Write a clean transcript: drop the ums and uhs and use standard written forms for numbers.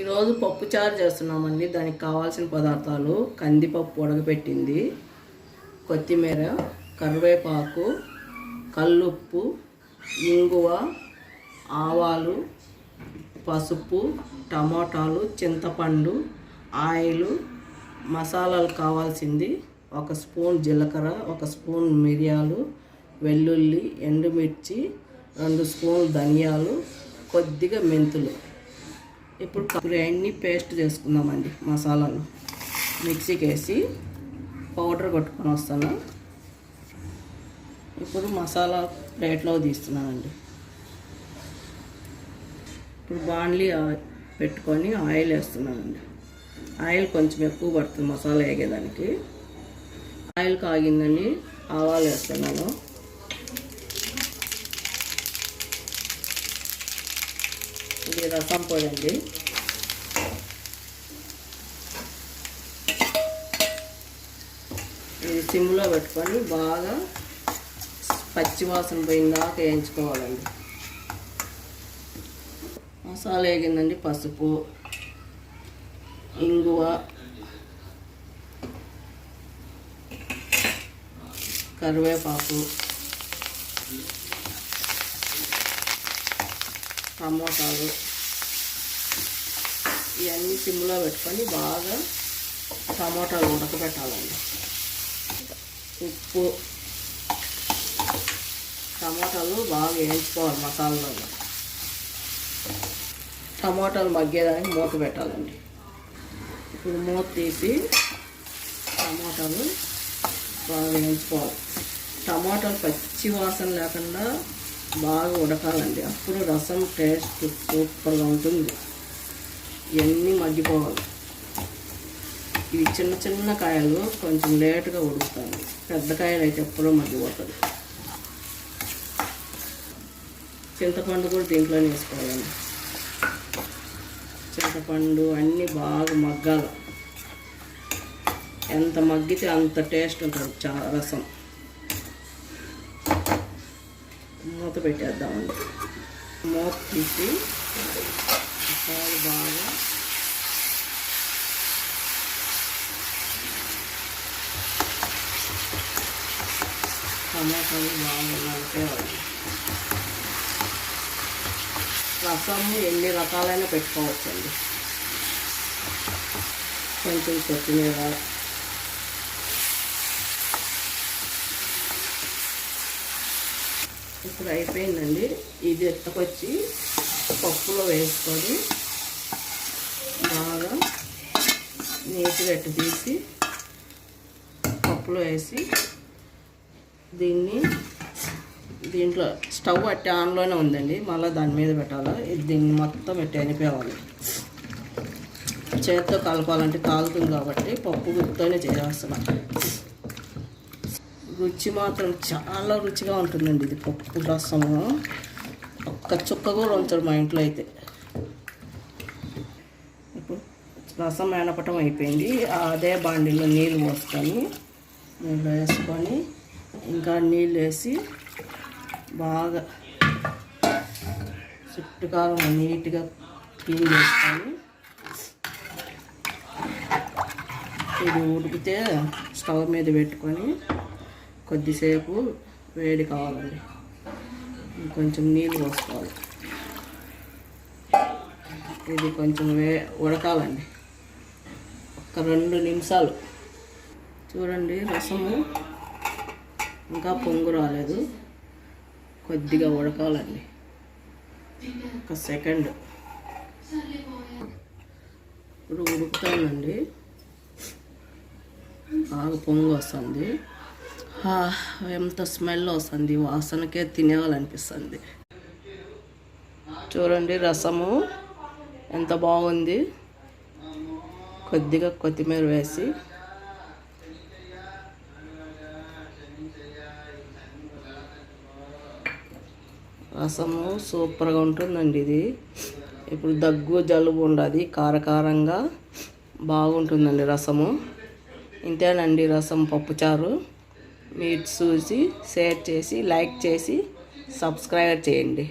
ఈరోజు పప్పుచారు చేస్తున్నామండి. దానికి కావాల్సిన పదార్థాలు: కందిపప్పు ఉడకబెట్టింది, కొత్తిమీర, కరివేపాకు, కల్లుప్పు, ఇంగువ, ఆవాలు, పసుపు, టమాటాలు, చింతపండు, ఆయిల్, మసాలాలు కావాల్సింది: 1 స్పూన్ జీలకర్ర, 1 స్పూన్ మిరియాలు, వెల్లుల్లి, ఎండుమిర్చి, 2 స్పూన్లు ధనియాలు, కొద్దిగా మెంతులు. ఇప్పుడు అన్నీ పేస్ట్ చేసుకుందామండి. మసాలాలు మిక్సీకి వేసి పౌడర్ కొట్టుకొని వస్తాను. ఇప్పుడు మసాలా ప్లేట్లో తీస్తున్నానండి. ఇప్పుడు బాండ్లీ పెట్టుకొని ఆయిల్ వేస్తున్నానండి. ఆయిల్ కొంచెం ఎక్కువ పడుతుంది మసాలా వేగేదానికి. ఆయిల్ కాగిందండి, ఆవాలు వేస్తున్నాను. ఇది రసం పొడి అండి. ఇది సిమ్లో పెట్టుకొని బాగా పచ్చివాసన పోయిందాక వేయించుకోవాలండి. మసాలా వేగిందండి. పసుపు, ఇంగువ, కరివేపాకు, టమోటాలు ఇవన్నీ సిమ్లో పెట్టుకొని బాగా టమోటాలు ఉడకబెట్టాలండి. ఉప్పు, టమోటాలు బాగా వేయించుకోవాలి మసాలాలో. టమోటాలు మగ్గేదానికి మూత పెట్టాలండి. ఇప్పుడు మూత తీసి టమోటాలు బాగా వేయించుకోవాలి. టమోటాలు పచ్చి వాసన లేకుండా బాగా ఉడకాలండి. అప్పుడు రసం టేస్ట్ సూపర్గా ఉంటుంది. ఇవన్నీ మగ్గిపోవాలి. ఇవి చిన్న చిన్న కాయలు కొంచెం లేటుగా ఉడుకుతాయి. పెద్ద కాయలు అయితే ఎప్పుడో మగ్గిపోతుంది. చింతపండు కూడా దీంట్లోనే వేసుకోవాలండి. చింతపండు అన్నీ బాగా మగ్గాలి. ఎంత మగ్గితే అంత టేస్ట్ ఉంటుంది రసం. మూత పెట్టేద్దామండి. మూత తీసి బాగా టమాటాలు బాగా నలిపేయాలి. రసము ఎన్ని రకాలైన పెట్టుకోవచ్చండి. కొంచెం కొత్తిమీర, ఇప్పుడు అయిపోయిందండి. ఇది ఎత్తుకొచ్చి పప్పులో వేసుకొని బాగా నీట్గా తీసి పప్పులో వేసి దీంట్లో స్టవ్ అట్టి ఆన్లోనే ఉందండి. మళ్ళీ దాని మీద పెట్టాలి. దీన్ని మొత్తం పెట్టి అనిపేవాలి. చేతితో కలపాలంటే కాలుతుంది కాబట్టి పప్పు గుర్తుతోనే చేస్తున్నాం. రుచి మాత్రం చాలా రుచిగా ఉంటుందండి. ఇది పప్పు రసము ఒక్క చుక్క కూడా ఉంచడు మా ఇంట్లో అయితే. ఇప్పుడు రసం మేనపటం అయిపోయింది. అదే బాండీలో నీళ్ళు పోసుకొని ఇంకా నీళ్ళు వేసి బాగా చుట్టుకారం నీట్గా క్లీన్ చేసుకొని ఇది ఉడికితే స్టవ్ మీద పెట్టుకొని కొద్దిసేపు వేడి కావాలండి. కొంచెం నీళ్ళు పోసుకోవాలి. ఇది కొంచెం ఉడకాలండి. ఒక 2 నిమిషాలు. చూడండి, రసము ఇంకా పొంగు రాలేదు. కొద్దిగా ఉడకాలండి. 1 సెకండ్. ఇప్పుడు ఉడుకుతానండి. బాగా పొంగు వస్తుంది. ఎంత స్మెల్ వస్తుంది. వాసనకే తినేయాలనిపిస్తుంది. చూడండి, రసము ఎంత బాగుంది. కొద్దిగా కొత్తిమీర వేసి రసము సూపర్గా ఉంటుందండి. ఇది ఇప్పుడు దగ్గు జలుబు ఉండదు. కారకారంగా బాగుంటుందండి రసము. ఇంతేనండి రసం పప్పుచారు. మీరు చూసి షేర్ చేసి లైక్ చేసి సబ్స్క్రైబ్ చేయండి.